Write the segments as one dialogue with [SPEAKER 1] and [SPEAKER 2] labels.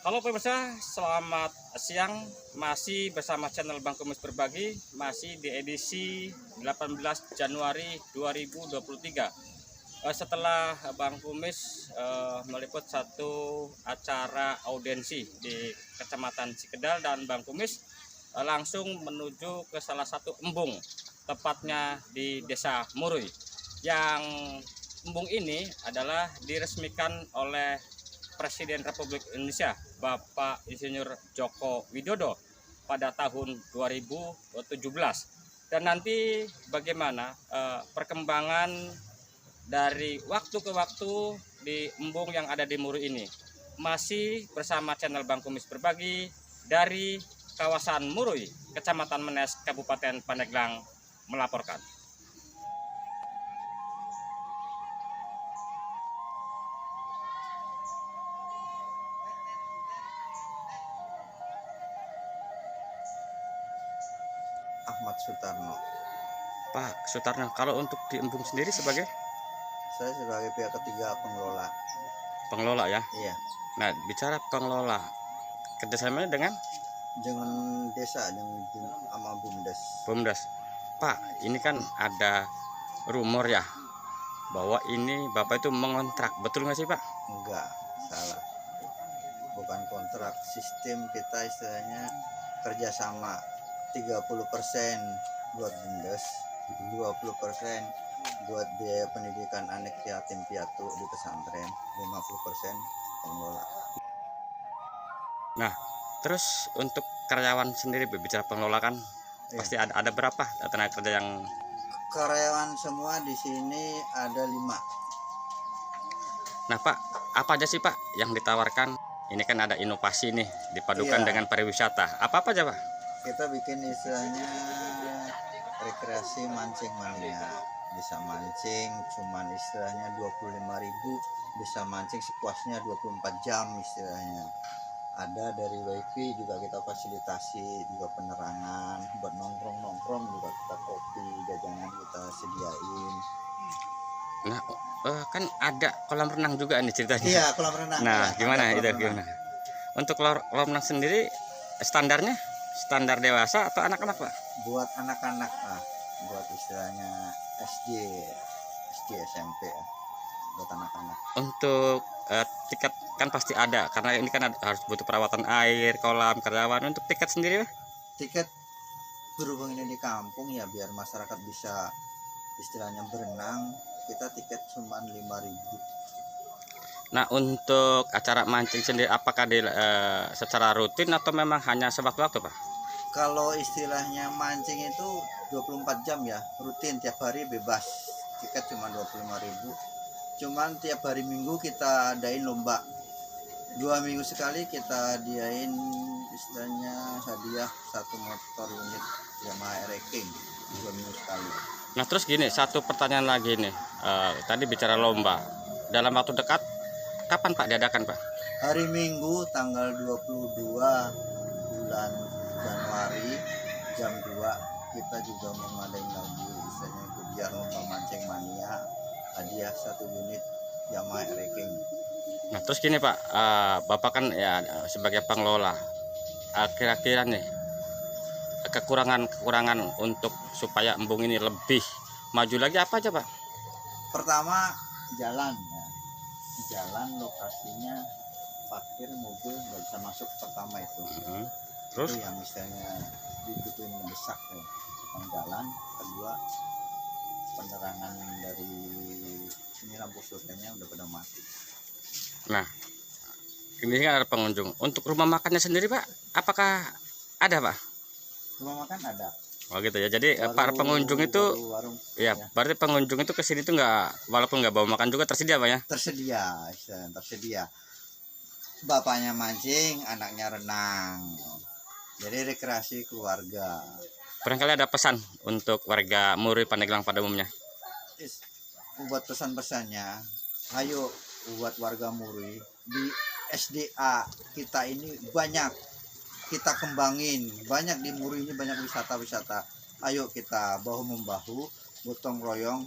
[SPEAKER 1] Halo pemirsa, selamat siang. Masih bersama channel Bang Kumis Berbagi, masih di edisi 18 Januari 2023. Setelah Bang Kumis meliput satu acara audiensi di Kecamatan Cikedal, dan Bang Kumis langsung menuju ke salah satu embung, tepatnya di Desa Murui. Yang embung ini adalah diresmikan oleh Presiden Republik Indonesia Bapak Insinyur Joko Widodo pada tahun 2017. Dan nanti bagaimana perkembangan dari waktu ke waktu di embung yang ada di Murui ini, masih bersama channel Bang Kumis Berbagi dari kawasan Murui, Kecamatan Menes, Kabupaten Pandeglang melaporkan.
[SPEAKER 2] Ahmad Sutarno.
[SPEAKER 1] Pak Sutarno, kalau untuk di embung sendiri sebagai
[SPEAKER 2] Saya sebagai pihak ketiga pengelola.
[SPEAKER 1] pengelola ya.
[SPEAKER 2] Iya,
[SPEAKER 1] Nah, bicara pengelola, kerjasamanya dengan
[SPEAKER 2] dengan desa dengan sama BUMDes.
[SPEAKER 1] BUMDes. Pak, ini kan ada rumor ya bahwa ini Bapak itu mengontrak, betul nggak sih Pak?
[SPEAKER 2] Enggak, salah. Bukan kontrak, sistem kita istilahnya kerjasama. 30% buat BUMDes, 20% buat biaya pendidikan anak yatim piatu di pesantren, 50% pengelola.
[SPEAKER 1] Nah, terus untuk karyawan sendiri, berbicara pengelola kan
[SPEAKER 2] Iya.
[SPEAKER 1] pasti ada berapa tenaga kerja yang...
[SPEAKER 2] Karyawan semua di sini ada 5.
[SPEAKER 1] Nah Pak, apa aja sih Pak yang ditawarkan? Ini kan ada inovasi nih, dipadukan
[SPEAKER 2] Iya.
[SPEAKER 1] dengan pariwisata. Apa aja Pak?
[SPEAKER 2] Kita bikin istilahnya rekreasi mancing mania. Bisa mancing cuman istilahnya 25.000, bisa mancing sepuasnya 24 jam istilahnya. Ada dari wifi juga kita fasilitasi, juga penerangan buat nongkrong juga, kita kopi jajanan kita sediain.
[SPEAKER 1] Nah, kan ada kolam renang juga nih ceritanya.
[SPEAKER 2] Iya, kolam renang.
[SPEAKER 1] Nah,
[SPEAKER 2] Ya,
[SPEAKER 1] gimana
[SPEAKER 2] ada
[SPEAKER 1] itu
[SPEAKER 2] kolam renang.
[SPEAKER 1] gimana? Untuk kolam renang sendiri standarnya standar dewasa atau anak-anak Pak?
[SPEAKER 2] Buat anak-anak buat istilahnya SD SMP ya, buat anak-anak.
[SPEAKER 1] Untuk tiket kan pasti ada, karena ini kan harus butuh perawatan air, kolam, karyawan. Untuk tiket sendiri Pak?
[SPEAKER 2] Tiket berhubung ini di kampung ya, biar masyarakat bisa istilahnya berenang, kita tiket cuma 5.000.
[SPEAKER 1] Nah, untuk acara mancing sendiri apakah secara rutin atau memang hanya sewaktu-waktu Pak?
[SPEAKER 2] Kalau istilahnya mancing itu 24 jam ya, rutin tiap hari bebas. Tiket cuma 25.000. Cuman tiap hari Minggu kita adain lomba. 2 minggu sekali kita diain istilahnya hadiah 1 motor unit Yamaha Racing, 2 minggu sekali.
[SPEAKER 1] Nah, terus gini, satu pertanyaan lagi nih. Tadi bicara lomba. Dalam waktu dekat kapan Pak diadakan Pak?
[SPEAKER 2] Hari Minggu tanggal 22 bulan Januari jam 2 kita juga mau ngadain lagi istilahnya biar lomba mancing mania, hadiah 1 unit Yamaha Racing.
[SPEAKER 1] Nah, terus gini Pak, Bapak kan ya sebagai pengelola, kira-kira nih kekurangan untuk supaya embung ini lebih maju lagi apa aja Pak?
[SPEAKER 2] Pertama jalan ya. Jalan lokasinya parkir mobil nggak bisa masuk, pertama itu.
[SPEAKER 1] Terus
[SPEAKER 2] Itu yang misalnya dibutuhin mendesak ya. Jalan, kedua penerangan dari ini lampu surganya udah pada mati.
[SPEAKER 1] nah, ini kan ada pengunjung. Untuk rumah makannya sendiri Pak, apakah ada Pak?
[SPEAKER 2] Rumah makan ada.
[SPEAKER 1] Oh gitu ya. Jadi para pengunjung itu
[SPEAKER 2] warung,
[SPEAKER 1] ya, berarti pengunjung itu kesini tuh nggak, walaupun nggak bawa makan juga tersedia Pak ya?
[SPEAKER 2] tersedia. Bapaknya mancing, anaknya renang. Jadi rekreasi keluarga.
[SPEAKER 1] Barangkali ada pesan untuk warga Murui Pandeglang pada umumnya.
[SPEAKER 2] Buat pesan-pesannya, ayo buat warga Murui di SDA kita ini banyak kita kembangin, banyak di Murui ini banyak wisata-wisata. Ayo kita bahu membahu, gotong royong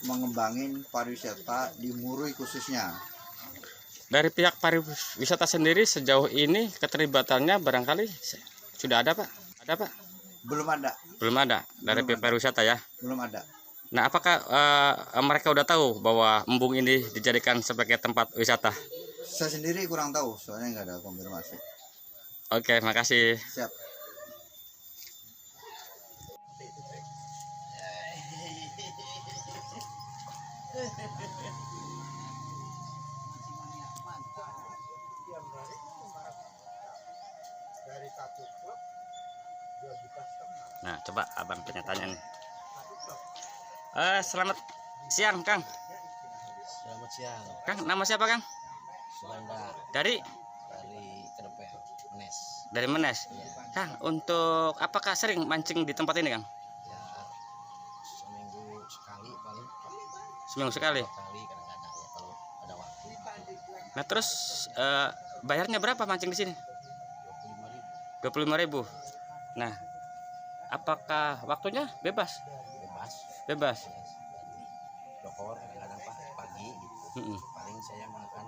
[SPEAKER 2] mengembangin pariwisata di Murui khususnya.
[SPEAKER 1] dari pihak pariwisata sendiri sejauh ini keterlibatannya barangkali sudah ada Pak? Ada Pak?
[SPEAKER 2] Belum ada.
[SPEAKER 1] Belum ada dari
[SPEAKER 2] Belum
[SPEAKER 1] pihak pariwisata ya.
[SPEAKER 2] Belum ada.
[SPEAKER 1] Nah, apakah mereka udah tahu bahwa embung ini dijadikan sebagai tempat wisata?
[SPEAKER 2] Saya sendiri kurang tahu, soalnya nggak ada konfirmasi.
[SPEAKER 1] Oke, makasih.
[SPEAKER 2] Siap.
[SPEAKER 1] Nah, coba abang tanya-tanya nih. Selamat siang, Kang.
[SPEAKER 3] Selamat siang,
[SPEAKER 1] Kang, nama siapa, Kang?
[SPEAKER 3] Sulanda
[SPEAKER 1] Dari
[SPEAKER 3] Kedepel, Menes.
[SPEAKER 1] dari Menes.
[SPEAKER 3] Ya,
[SPEAKER 1] Kang, untuk apakah sering mancing di tempat ini, Kang?
[SPEAKER 3] ya seminggu sekali paling.
[SPEAKER 1] Seminggu sekali.
[SPEAKER 3] 2 kali kadang-kadang ya kalau ada waktu.
[SPEAKER 1] Nah, terus bayarnya berapa mancing di sini?
[SPEAKER 3] 25.000
[SPEAKER 1] 25.000. Nah, apakah waktunya bebas?
[SPEAKER 3] bebas.
[SPEAKER 1] Bebas.
[SPEAKER 3] Ya, dokor kadang-kadang pagi gitu.
[SPEAKER 1] Mm-mm.
[SPEAKER 3] Paling saya makan.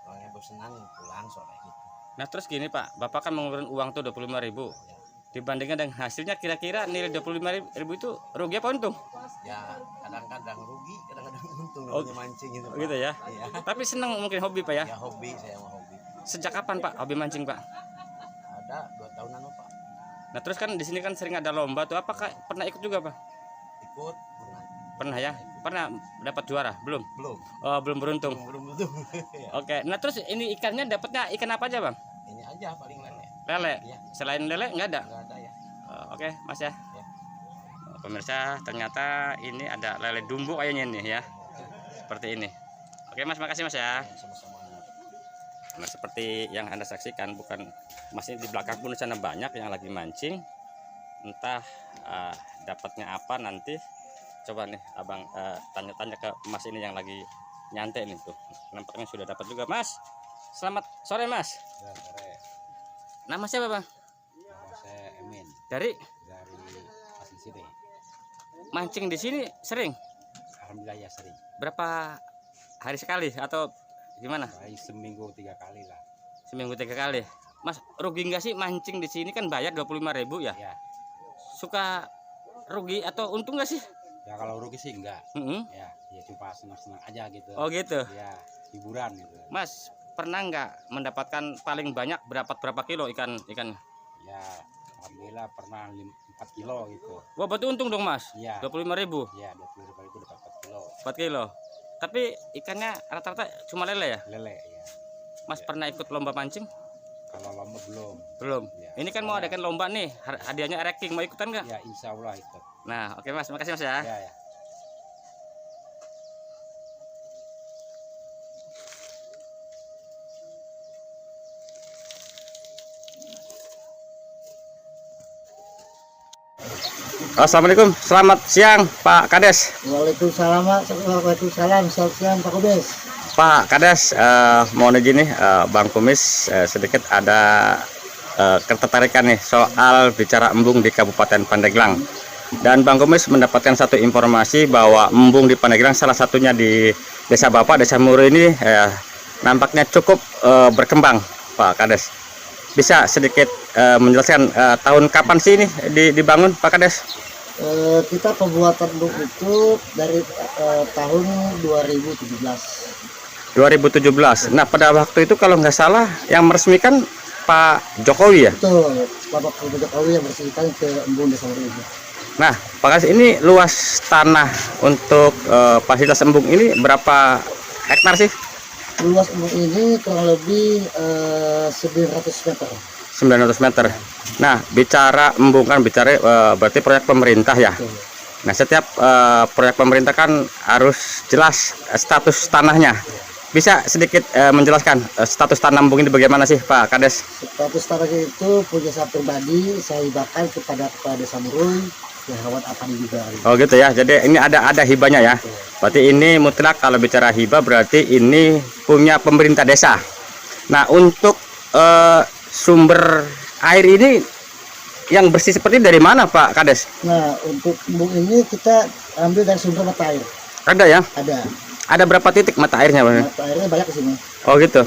[SPEAKER 3] Soalnya bosenan pulang sore gitu.
[SPEAKER 1] Nah, terus gini, Pak. Bapak kan mengeluarkan uang tuh 25.000.
[SPEAKER 3] Ya,
[SPEAKER 1] Dibandingkan dengan hasilnya kira-kira nilai 25.000 itu rugi apa untung?
[SPEAKER 3] ya kadang-kadang rugi, kadang-kadang untung
[SPEAKER 1] Oh,
[SPEAKER 3] namanya mancing itu.
[SPEAKER 1] gitu ya.
[SPEAKER 3] Iya.
[SPEAKER 1] Tapi senang mungkin hobi, Pak ya.
[SPEAKER 3] Ya hobi, saya mau hobi.
[SPEAKER 1] Sejak kapan, Pak, hobi mancing, Pak?
[SPEAKER 3] Ada 2 tahunan loh, Pak.
[SPEAKER 1] Nah, terus kan di sini kan sering ada lomba tuh. Apakah pernah ikut juga, Pak?
[SPEAKER 3] Ikut pernah.
[SPEAKER 1] Pernah ya? Pernah dapat juara? Belum?
[SPEAKER 3] Belum.
[SPEAKER 1] Oh, belum beruntung.
[SPEAKER 3] Belum betul. Ya.
[SPEAKER 1] Oke. Nah, terus ini ikannya dapatnya ikan apa aja, Bang?
[SPEAKER 3] Ini aja paling lele.
[SPEAKER 1] Lele.
[SPEAKER 3] Iya.
[SPEAKER 1] Selain lele nggak ada?
[SPEAKER 3] Enggak ada ya.
[SPEAKER 1] Oke, Mas ya.
[SPEAKER 3] Ya.
[SPEAKER 1] Pemirsa, ternyata ini ada lele dumbo kayaknya nih ya. Seperti ini. Oke, Mas, makasih Mas ya.
[SPEAKER 3] Ya, sama-sama.
[SPEAKER 1] Nah, seperti yang Anda saksikan, bukan Mas, ini di belakang pun sana banyak yang lagi mancing. Entah dapatnya apa nanti. Coba nih Abang tanya-tanya ke Mas ini yang lagi nyantai nih tuh. Nampaknya sudah dapat juga, Mas. Selamat sore, Mas.
[SPEAKER 3] Ya, sore.
[SPEAKER 1] Nama siapa, Bang?
[SPEAKER 3] Nama saya Emin
[SPEAKER 1] Dari
[SPEAKER 3] dari Pasir Sini.
[SPEAKER 1] mancing di sini sering?
[SPEAKER 3] Alhamdulillah ya sering.
[SPEAKER 1] Berapa hari sekali atau gimana?
[SPEAKER 3] Baik seminggu 3 kali lah.
[SPEAKER 1] Seminggu 3 kali. Mas, rugi nggak sih mancing di sini kan bayar 25.000 ya?
[SPEAKER 3] Ya.
[SPEAKER 1] Suka rugi atau untung nggak sih?
[SPEAKER 3] Ya kalau rugi sih enggak.
[SPEAKER 1] Mm-mm.
[SPEAKER 3] Ya cuma senang-senang aja gitu.
[SPEAKER 1] Oh gitu.
[SPEAKER 3] Ya, hiburan gitu.
[SPEAKER 1] Mas, pernah nggak mendapatkan paling banyak berapa kilo ikan?
[SPEAKER 3] Ya, alhamdulillah pernah 4 kilo gitu.
[SPEAKER 1] Wah, berarti untung dong, Mas.
[SPEAKER 3] Iya.
[SPEAKER 1] 25.000.
[SPEAKER 3] Ya, 25 itu dapat 4 kilo
[SPEAKER 1] 4 kilo. Tapi ikannya rata-rata cuma lele ya?
[SPEAKER 3] lele ya.
[SPEAKER 1] Mas pernah ikut lomba mancing?
[SPEAKER 3] Kalau lomba belum.
[SPEAKER 1] Belum.
[SPEAKER 3] Ya,
[SPEAKER 1] Ini kan mau adakan lomba nih, hadiahnya ranking, mau ikutan nggak?
[SPEAKER 3] Ya, insya Allah ikut.
[SPEAKER 1] Nah, oke Mas, makasih Mas ya.
[SPEAKER 3] Ya, ya.
[SPEAKER 1] Assalamualaikum, selamat siang Pak Kades.
[SPEAKER 4] Waalaikumsalam, selamat siang Pak Kumis.
[SPEAKER 1] Pak Kades, mohon izin nih Bang Kumis sedikit ada ketertarikan nih soal bicara embung di Kabupaten Pandeglang. Dan Bang Kumis mendapatkan satu informasi bahwa embung di Pandeglang salah satunya di Desa Bapak, Desa Muru ini nampaknya cukup berkembang, Pak Kades. Bisa sedikit menjelaskan tahun kapan sih ini dibangun, Pak Kades?
[SPEAKER 4] Kita pembuatan embung itu dari tahun 2017.
[SPEAKER 1] 2017. Nah, pada waktu itu kalau nggak salah yang meresmikan Pak Jokowi ya.
[SPEAKER 4] Betul, Bapak Jokowi yang bersihkan ke embung Desa Muru itu.
[SPEAKER 1] Nah, Pak Kades, ini luas tanah untuk fasilitas embung ini berapa hektar sih?
[SPEAKER 4] Luas embung ini kurang lebih 900 meter.
[SPEAKER 1] 900 meter. Nah, bicara embung kan bicara berarti proyek pemerintah ya.
[SPEAKER 4] Betul.
[SPEAKER 1] Nah, setiap proyek pemerintah kan harus jelas status tanahnya. Bisa sedikit menjelaskan status tanah embung ini bagaimana sih, Pak Kades?
[SPEAKER 4] Status tanahnya itu punya saya pribadi, saya hibahkan kepada Kepala Desa Muru yang hewan apa juga.
[SPEAKER 1] Oh gitu ya. Jadi ini ada hibahnya ya. Berarti ini mutlak kalau bicara hibah berarti ini punya pemerintah desa. Nah, untuk sumber air ini yang bersih seperti dari mana, Pak Kades?
[SPEAKER 4] Nah, untuk embung ini kita ambil dari sumber mata air.
[SPEAKER 1] Ada ya?
[SPEAKER 4] Ada.
[SPEAKER 1] ada berapa titik mata airnya, Pak?
[SPEAKER 4] Mata airnya banyak di sini.
[SPEAKER 1] Oh gitu.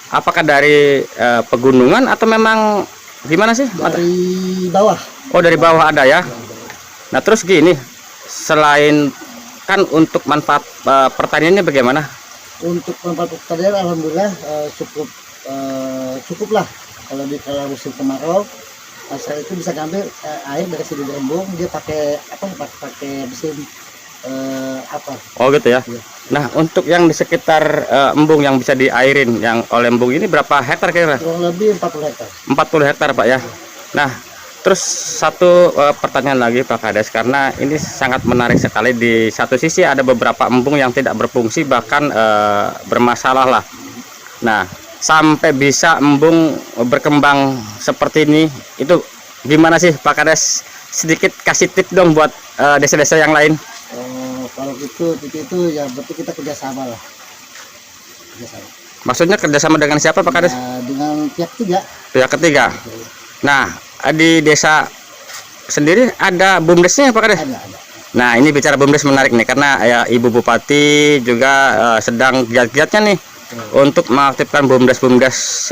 [SPEAKER 1] Apakah dari pegunungan atau memang gimana sih?
[SPEAKER 4] Dari bawah.
[SPEAKER 1] Oh, dari bawah ada ya. Nah, terus gini, selain kan untuk manfaat pertaniannya bagaimana?
[SPEAKER 4] Untuk manfaat pertanian alhamdulillah cukup lah. Kalau musim kemarau, saya itu bisa ngambil air dari sini dari embung. Dia pakai pakai mesin
[SPEAKER 1] Oh gitu ya.
[SPEAKER 4] Iya.
[SPEAKER 1] Nah, untuk yang di sekitar embung yang bisa diairin yang oleh embung ini berapa hektar kira-kira?
[SPEAKER 4] kurang lebih 40 hektar.
[SPEAKER 1] 40 hektar, Pak ya. Nah, terus satu pertanyaan lagi Pak Kades, karena ini sangat menarik sekali. Di satu sisi ada beberapa embung yang tidak berfungsi, bahkan bermasalah lah. Nah, sampai bisa embung berkembang seperti ini, itu gimana sih Pak Kades? Sedikit kasih tip dong buat desa-desa yang lain.
[SPEAKER 4] Kalau itu ya berarti kita kerjasama lah. Kerjasama.
[SPEAKER 1] Maksudnya kerjasama dengan siapa Pak Kades?
[SPEAKER 4] Dengan pihak ketiga.
[SPEAKER 1] Pihak ketiga. Nah, di desa sendiri ada BUMDesnya Pak Kades?
[SPEAKER 4] Ada.
[SPEAKER 1] Nah, ini bicara BUMDes menarik nih, karena ya Ibu Bupati juga sedang giat-giatnya nih untuk mengaktifkan BUMDes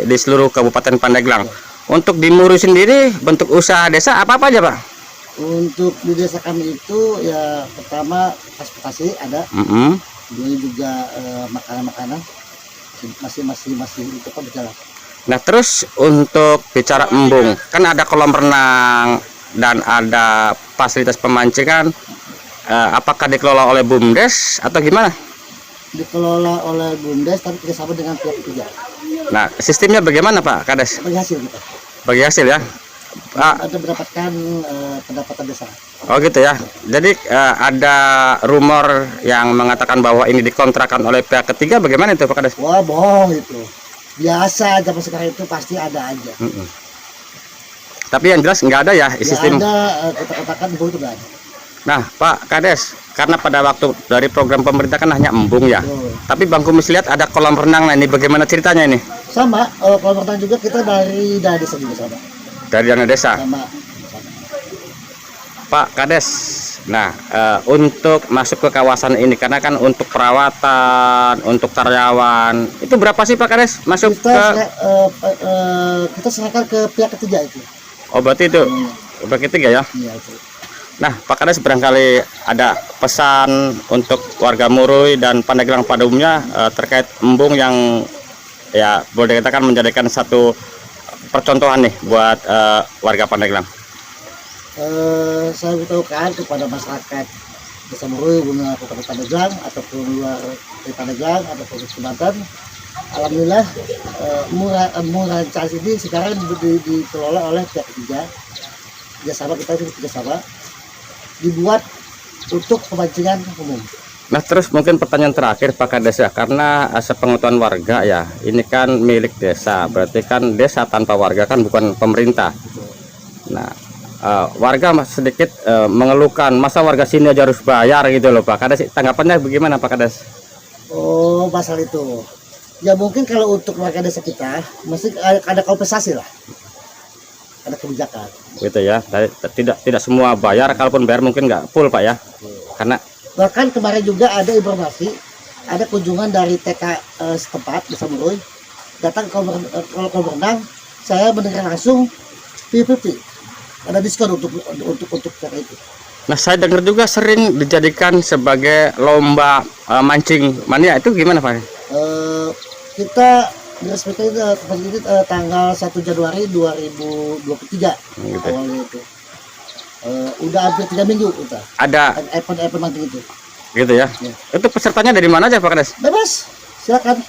[SPEAKER 1] di seluruh Kabupaten Pandeglang. Untuk di Muruy sendiri bentuk usaha desa apa aja Pak?
[SPEAKER 4] Untuk di desa kami itu ya pertama transportasi ada, kemudian juga makanan-makanan masih itu kan berjalan.
[SPEAKER 1] Nah, terus untuk bicara embung, kan ada kolam renang dan ada fasilitas pemancingan. Apakah dikelola oleh BUMDes atau gimana?
[SPEAKER 4] Dikelola oleh BUMDes tapi kerjasama dengan pihak ketiga.
[SPEAKER 1] Nah, sistemnya bagaimana Pak Kades?
[SPEAKER 4] Bagi hasil kita.
[SPEAKER 1] Bagi hasil ya?
[SPEAKER 4] Ada mendapatkan pendapatan desa.
[SPEAKER 1] Oh gitu ya. Jadi ada rumor yang mengatakan bahwa ini dikontrakan oleh pihak ketiga, bagaimana itu Pak Kades?
[SPEAKER 4] Wah bohong itu. Biasa zaman sekarang itu pasti ada aja.
[SPEAKER 1] Tapi yang jelas nggak ada ya sistem.
[SPEAKER 4] Ada kata-katakan bahwa itu nggak ada.
[SPEAKER 1] Nah Pak Kades, karena pada waktu dari program pemerintah kan hanya embung ya. Tapi Bang Kumis lihat ada kolam renang. Nah, ini bagaimana ceritanya ini?
[SPEAKER 4] Sama, kolam renang juga kita dari desa juga sama.
[SPEAKER 1] Dari dana desa.
[SPEAKER 4] Sama.
[SPEAKER 1] Pak Kades, nah untuk masuk ke kawasan ini, karena kan untuk perawatan, untuk karyawan, itu berapa sih Pak Kades masuk
[SPEAKER 4] Kita serahkan ke pihak ketiga itu.
[SPEAKER 1] Oh berarti itu pihak ketiga ya?
[SPEAKER 4] Iya itu.
[SPEAKER 1] Nah Pak Kades, barangkali ada pesan untuk warga Muruy dan Pandeglang pada umumnya terkait embung yang ya boleh dikatakan menjadikan satu percontohan nih buat warga Pandeglang.
[SPEAKER 4] Saya beritahukan kepada masyarakat Desa Muruy, Kabupaten Pandeglang ataupun luar dari Pandeglang ataupun Sumatera, alhamdulillah murah charge ini sekarang dikelola oleh pihak ketiga. Kerjasama kita itu kerjasama dibuat untuk pemancingan umum.
[SPEAKER 1] Nah terus mungkin pertanyaan terakhir Pak Kades ya, karena sepengetahuan warga ya, ini kan milik desa, berarti kan desa tanpa warga kan bukan pemerintah. Nah warga sedikit mengeluhkan, masa warga sini aja harus bayar gitu loh Pak Kades, tanggapannya bagaimana Pak Kades?
[SPEAKER 4] Oh pasal itu ya, mungkin kalau untuk warga desa kita mesti ada kompensasi lah, ada kebijakan
[SPEAKER 1] Gitu ya, tidak semua bayar, kalaupun bayar mungkin nggak full Pak ya. Karena
[SPEAKER 4] bahkan kemarin juga ada informasi, ada kunjungan dari TK setempat Desa Muruy datang ke kolam renang. Saya mendengar langsung 50-50 ada diskon untuk TK itu.
[SPEAKER 1] nah saya dengar juga sering dijadikan sebagai lomba mancing mania, itu gimana Pak?
[SPEAKER 4] Kita diresmikan itu tanggal 1 Januari 2023
[SPEAKER 1] Gitu.
[SPEAKER 4] awalnya itu. Udah hampir 3 minggu kita
[SPEAKER 1] Ada
[SPEAKER 4] event mancing itu.
[SPEAKER 1] gitu ya. Itu pesertanya dari mana aja Pak Kades?
[SPEAKER 4] Bebas, silakan.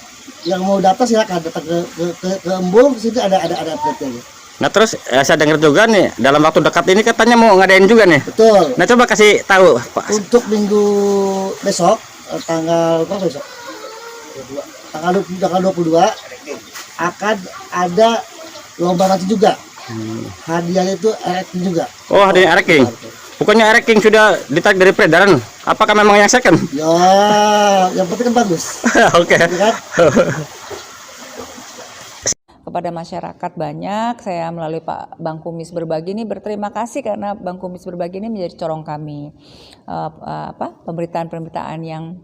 [SPEAKER 4] Yang mau datang silakan datang ke embung, di sini ada update-nya.
[SPEAKER 1] Nah terus saya dengar juga nih dalam waktu dekat ini katanya mau ngadain juga nih.
[SPEAKER 4] Betul.
[SPEAKER 1] Nah coba kasih tahu Pak.
[SPEAKER 4] Untuk minggu besok tanggal berapa besok? Tanggal 22 akan ada lomba mancing juga. Hadiahnya itu ereking juga.
[SPEAKER 1] Oh ada ereking. Bukannya ereking sudah ditarik dari peredaran? Apakah memang yang second?
[SPEAKER 4] Ya, yang penting kan bagus.
[SPEAKER 1] Oke.
[SPEAKER 4] Ya kan?
[SPEAKER 5] Kepada masyarakat banyak, saya melalui Pak Bang Kumis Berbagi ini berterima kasih karena Bang Kumis Berbagi ini menjadi corong kami. Pemberitaan-pemberitaan yang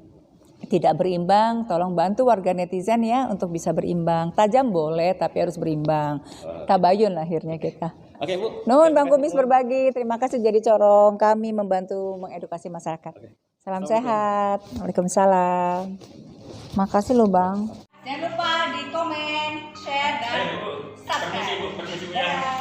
[SPEAKER 5] tidak berimbang, tolong bantu warga netizen ya untuk bisa berimbang. Tajam boleh, tapi harus berimbang. Tabayun akhirnya kita.
[SPEAKER 1] Oke Bu.
[SPEAKER 5] Nuhun Bang Kumis berbagi. Terima kasih jadi corong kami membantu mengedukasi masyarakat. Salam sehat. Waalaikumsalam. Makasih loh Bang. Jangan lupa di komen, share, dan subscribe.